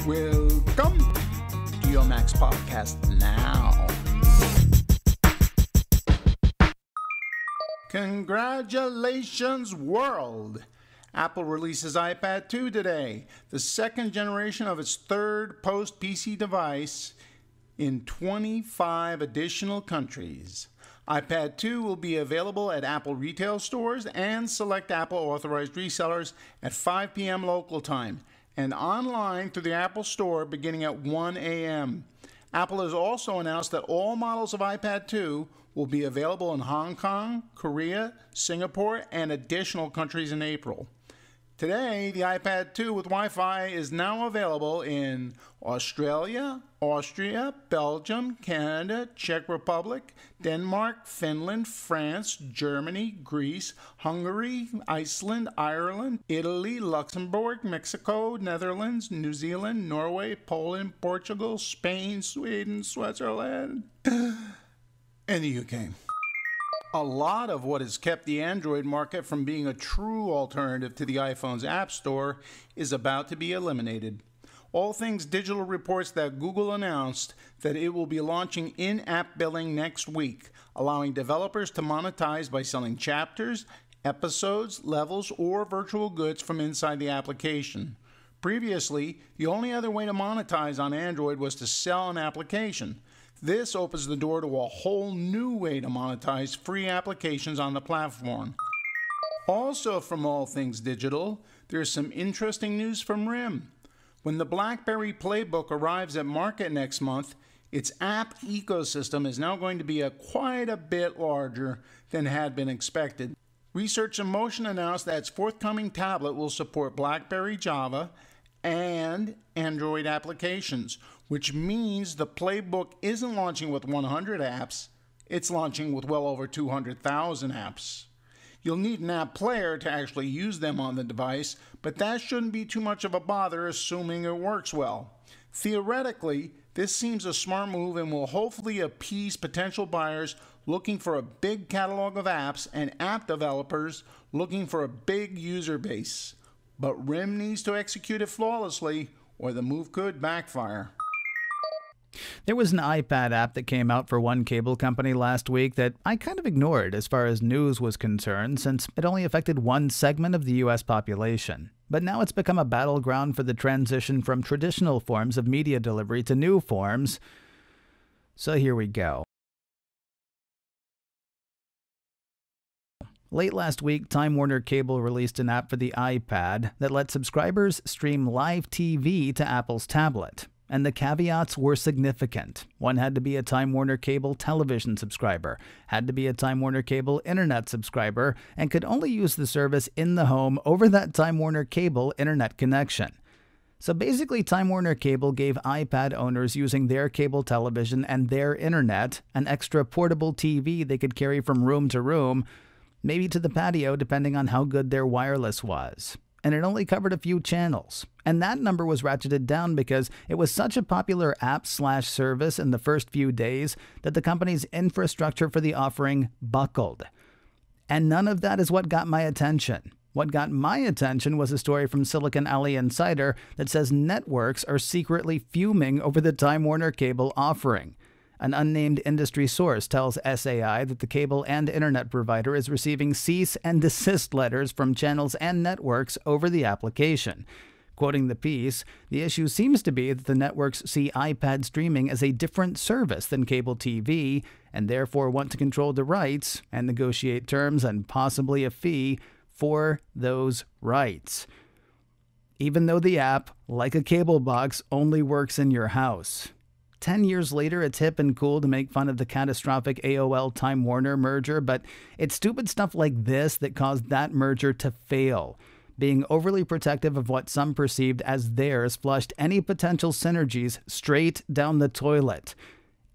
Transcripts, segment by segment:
Welcome to your Max Podcast Now. Congratulations, world! Apple releases iPad 2 today, the second generation of its third post-PC device in 25 additional countries. iPad 2 will be available at Apple retail stores and select Apple authorized resellers at 5 p.m. local time and online through the Apple Store beginning at 1 a.m. Apple has also announced that all models of iPad 2 will be available in Hong Kong, Korea, Singapore, and additional countries in April. Today, the iPad 2 with Wi-Fi is now available in Australia, Austria, Belgium, Canada, Czech Republic, Denmark, Finland, France, Germany, Greece, Hungary, Iceland, Ireland, Italy, Luxembourg, Mexico, Netherlands, New Zealand, Norway, Poland, Portugal, Spain, Sweden, Switzerland, and the UK. A lot of what has kept the Android market from being a true alternative to the iPhone's App Store is about to be eliminated. All Things Digital reports that Google announced that it will be launching in-app billing next week, allowing developers to monetize by selling chapters, episodes, levels, or virtual goods from inside the application. Previously, the only other way to monetize on Android was to sell an application. This opens the door to a whole new way to monetize free applications on the platform. Also from All Things Digital, there's some interesting news from R.I.M. When the BlackBerry Playbook arrives at market next month, its app ecosystem is now going to be quite a bit larger than had been expected. Research in Motion announced that its forthcoming tablet will support BlackBerry Java and Android applications, which means the Playbook isn't launching with 100 apps, it's launching with well over 200,000 apps. You'll need an app player to actually use them on the device, but that shouldn't be too much of a bother assuming it works well. Theoretically, this seems a smart move and will hopefully appease potential buyers looking for a big catalog of apps and app developers looking for a big user base. But R.I.M. needs to execute it flawlessly, or the move could backfire. There was an iPad app that came out for one cable company last week that I kind of ignored as far as news was concerned, since it only affected one segment of the US population. But now it's become a battleground for the transition from traditional forms of media delivery to new forms. So here we go. Late last week, Time Warner Cable released an app for the iPad that lets subscribers stream live TV to Apple's tablet. And the caveats were significant. One had to be a Time Warner Cable television subscriber, had to be a Time Warner Cable internet subscriber, and could only use the service in the home over that Time Warner Cable internet connection. So basically, Time Warner Cable gave iPad owners using their cable television and their internet an extra portable TV they could carry from room to room, maybe to the patio depending on how good their wireless was. And it only covered a few channels. And that number was ratcheted down because it was such a popular app/service in the first few days that the company's infrastructure for the offering buckled. And none of that is what got my attention. What got my attention was a story from Silicon Alley Insider that says networks are secretly fuming over the Time Warner Cable offering. An unnamed industry source tells SAI that the cable and internet provider is receiving cease and desist letters from channels and networks over the application. Quoting the piece, the issue seems to be that the networks see iPad streaming as a different service than cable TV, and therefore want to control the rights and negotiate terms and possibly a fee for those rights. Even though the app, like a cable box, only works in your house. 10 years later, it's hip and cool to make fun of the catastrophic AOL-Time Warner merger, but it's stupid stuff like this that caused that merger to fail. Being overly protective of what some perceived as theirs flushed any potential synergies straight down the toilet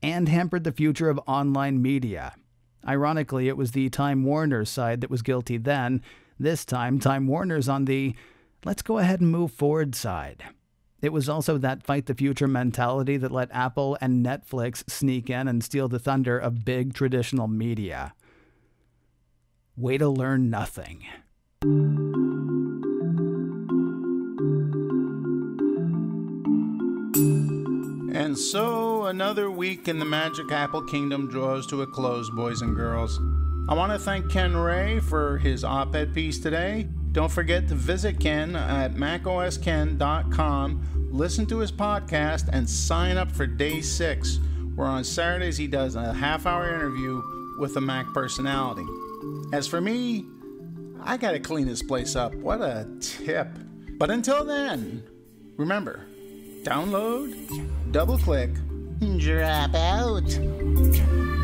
and hampered the future of online media. Ironically, it was the Time Warner side that was guilty then. This time, Time Warner's on the let's go ahead and move forward side. It was also that fight the future mentality that let Apple and Netflix sneak in and steal the thunder of big traditional media. Way to learn nothing. And so another week in the Magic Apple Kingdom draws to a close, boys and girls. I want to thank Ken Ray for his op-ed piece today. Don't forget to visit Ken at MacOSKen.com, listen to his podcast, and sign up for Day 6, where on Saturdays he does a half-hour interview with a Mac personality. As for me, I gotta clean this place up. What a tip. But until then, remember, download, double-click, drop out.